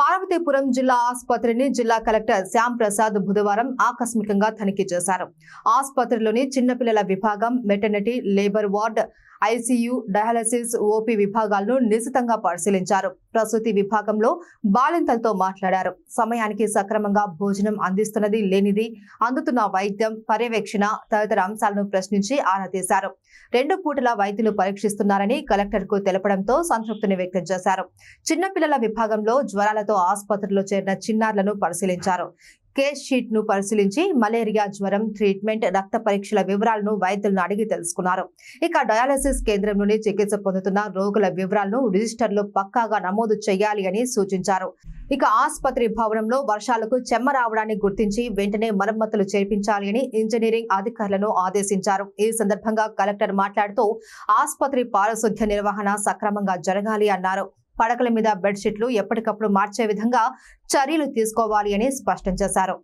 పార్వతీపురం జిల్లా ఆసుపత్రిని జిల్లా కలెక్టర్ శ్యామ్ ప్రసాద్ బుధవారం ఆకస్మికంగా తనిఖీ చేశారు. ఆసుపత్రిలోని చిన్నపిల్లల విభాగం, maternity, labour ward, ICU, dialysis, OP విభాగాలను నిశితంగా పరిశీలించారు. ప్రసూతి విభాగంలో బాలింతలతో మాట్లాడారు. సమయానికి సక్రమంగా భోజనం అందిస్తున్నది లేనిది, అందుతున్న వైద్యం, పర్యవేక్షణ తదితర అంశాలను ప్రశ్నించి ఆరా తీశారు. 2 పూటల వైద్యులు పరీక్షిస్తున్నారని కలెక్టర్ కు తెలపడంతో సంతృప్తిని వ్యక్తం చేశారు. చిన్నపిల్లల విభాగంలో జ్వరాలతో ఆసుపత్రిలో చేరిన చిన్నారులను పరిశీలించారు. కేస్ షీట్ ను పరిశీలించి మలేరియా, జ్వరం, ట్రీట్మెంట్, రక్త పరీక్షల వివరాలను వైద్యులను అడిగి తెలుసుకున్నారు. ఇక డయాలసిస్ కేంద్రం నుండి చికిత్స పొందుతున్న రోగుల వివరాలను రిజిస్టర్లో పక్కాగా నమోదు చేయాలి అని సూచించారు. ఇక ఆసుపత్రి భవనంలో వర్షాలకు చెమ్మ రావడాన్ని గుర్తించి వెంటనే మరమ్మతులు చేయించాలి అని ఇంజనీరింగ్ అధికారులను ఆదేశించారు. ఈ సందర్భంగా కలెక్టర్ మాట్లాడుతూ ఆసుపత్రి పారిశుద్ధ్య నిర్వహణ సక్రమంగా జరగాలి అన్నారు. పడకల మీద బెడ్షీట్లు ఎప్పటికప్పుడు మార్చే విధంగా చర్యలు తీసుకోవాలి అని స్పష్టం చేశారు.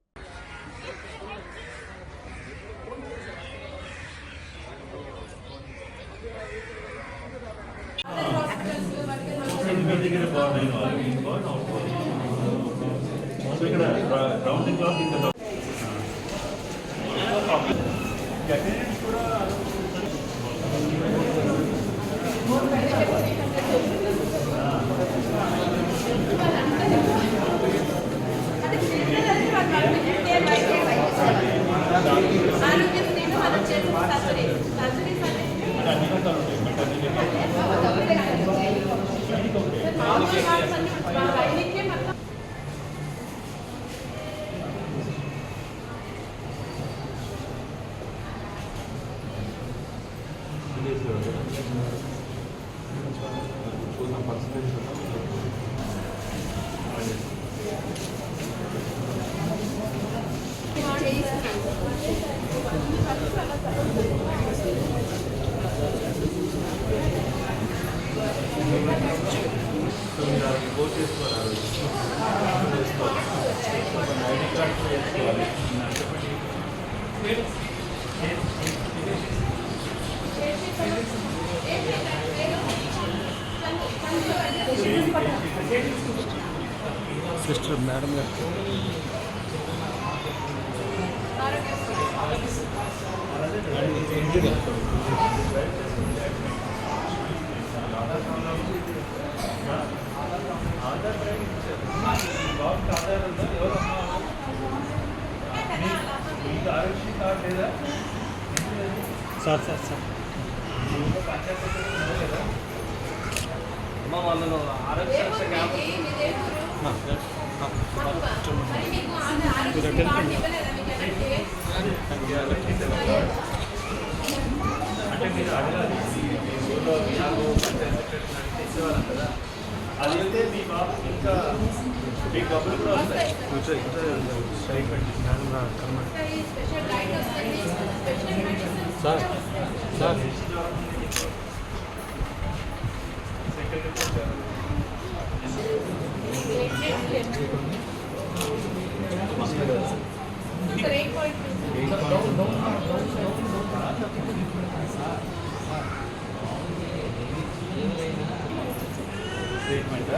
సిస్టర్ మేడం గారు సార్ సార్ సార్ అమ్మ వాళ్ళలో ఆరోగ్య అది అయితే మీ బాబు ఇంకా మీ డబ్బులు కూడా వస్తాయి. Sir sir treatment